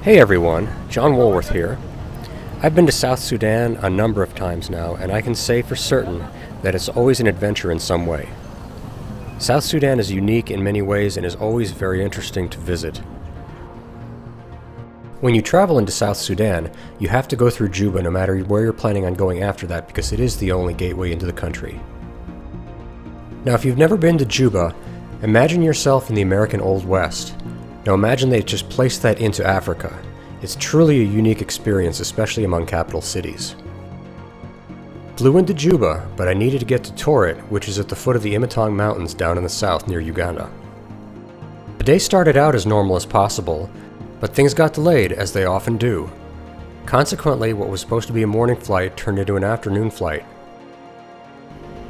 Hey everyone, John Woolworth here. I've been to South Sudan a number of times now, and I can say for certain that it's always an adventure in some way. South Sudan is unique in many ways and is always very interesting to visit. When you travel into South Sudan, you have to go through Juba no matter where you're planning on going after that, because it is the only gateway into the country. Now, if you've never been to Juba, imagine yourself in the American Old West. Now imagine they just placed that into Africa. It's truly a unique experience, especially among capital cities. Flew into Juba, but I needed to get to Toret, which is at the foot of the Imatong Mountains down in the south near Uganda. The day started out as normal as possible, but things got delayed, as they often do. Consequently, what was supposed to be a morning flight turned into an afternoon flight.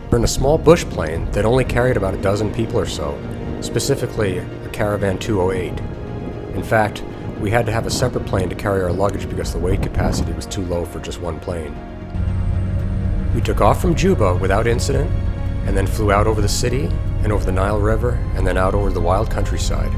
We're in a small bush plane that only carried about a dozen people or so, specifically a Caravan 208. In fact, we had to have a separate plane to carry our luggage because the weight capacity was too low for just one plane. We took off from Juba without incident, and then flew out over the city, and over the Nile River, and then out over the wild countryside.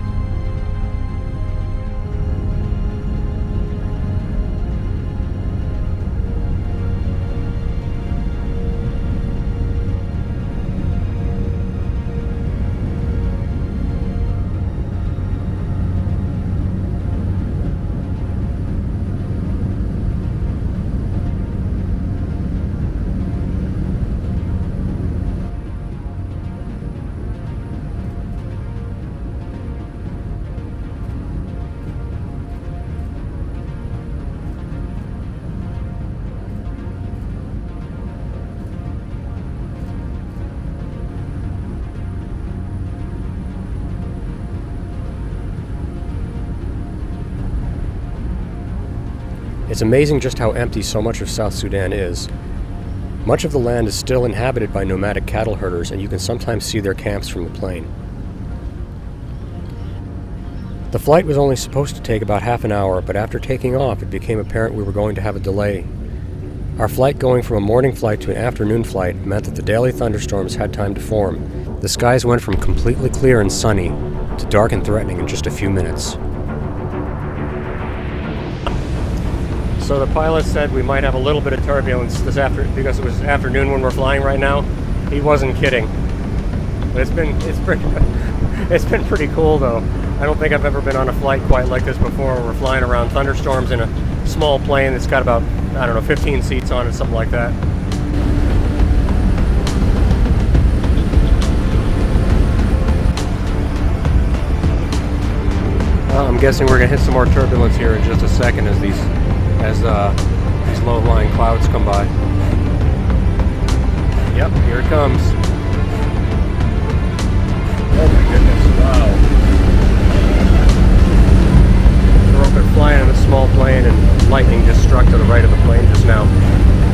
It's amazing just how empty so much of South Sudan is. Much of the land is still inhabited by nomadic cattle herders, and you can sometimes see their camps from the plane. The flight was only supposed to take about half an hour, but after taking off, it became apparent we were going to have a delay. Our flight going from a morning flight to an afternoon flight meant that the daily thunderstorms had time to form. The skies went from completely clear and sunny to dark and threatening in just a few minutes. So the pilot said we might have a little bit of turbulence because it was afternoon when we're flying right now. He wasn't kidding. But it's been pretty cool though. I don't think I've ever been on a flight quite like this before. We're flying around thunderstorms in a small plane that's got about, 15 seats on it, something like that. I'm guessing we're gonna hit some more turbulence here in just a second as these low-lying clouds come by. Yep, here it comes. Oh my goodness, wow. We're up there flying in a small plane and lightning just struck to the right of the plane just now.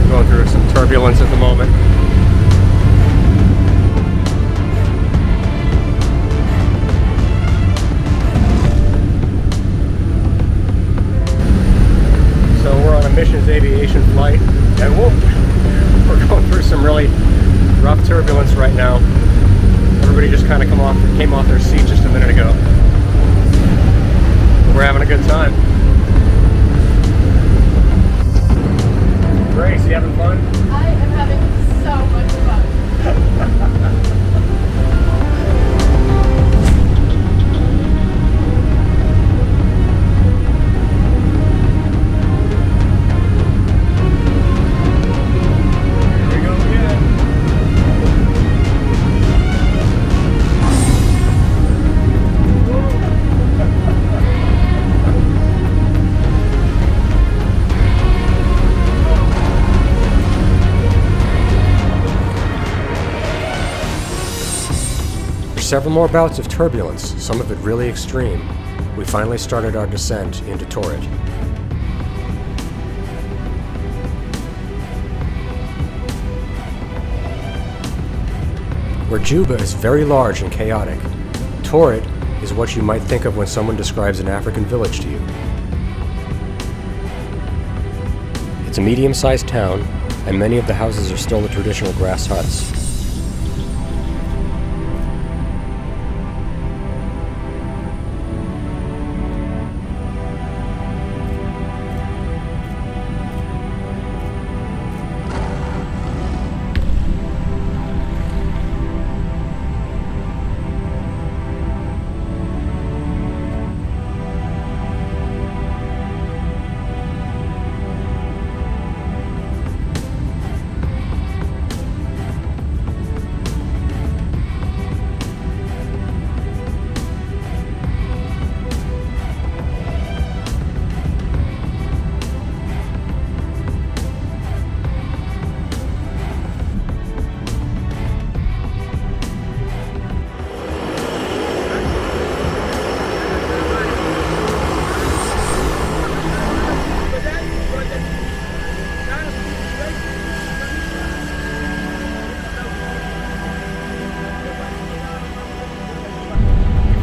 Going through some turbulence at the moment. Missions aviation flight, and we're going through some really rough turbulence right now. Everybody just kind of came off their seat just a minute ago. We're having a good time. Grace, you having fun? I am having so much fun. Several more bouts of turbulence, some of it really extreme, we finally started our descent into Toret. Where Juba is very large and chaotic, Toret is what you might think of when someone describes an African village to you. It's a medium-sized town, and many of the houses are still the traditional grass huts.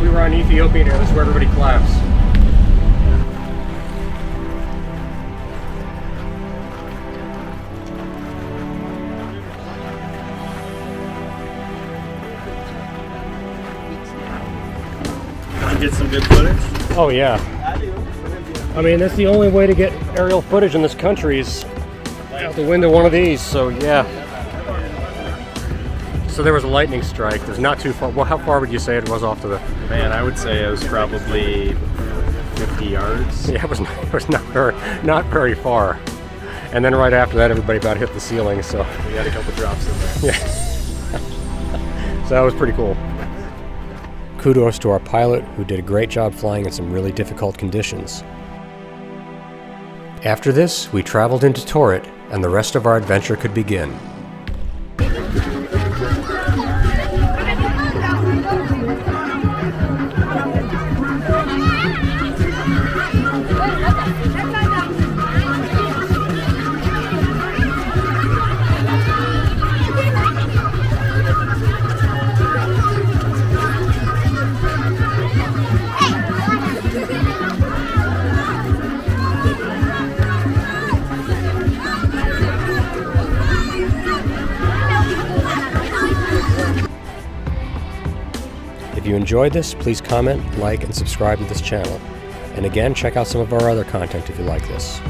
we were on Ethiopian Air, that's where everybody claps. Get some good footage. Oh yeah. I mean, that's the only way to get aerial footage in this country is out the window one of these, so yeah. So there was a lightning strike. There's not too far. Well, how far would you say it was off to the... Man, I would say it was probably 50 yards. Yeah, it was not very far. And then right after that, everybody about hit the ceiling, so... We got a couple drops in there. Yeah. So that was pretty cool. Kudos to our pilot, who did a great job flying in some really difficult conditions. After this, we traveled into Toret, and the rest of our adventure could begin. If you enjoyed this, please comment, like, and subscribe to this channel. And again, check out some of our other content if you like this.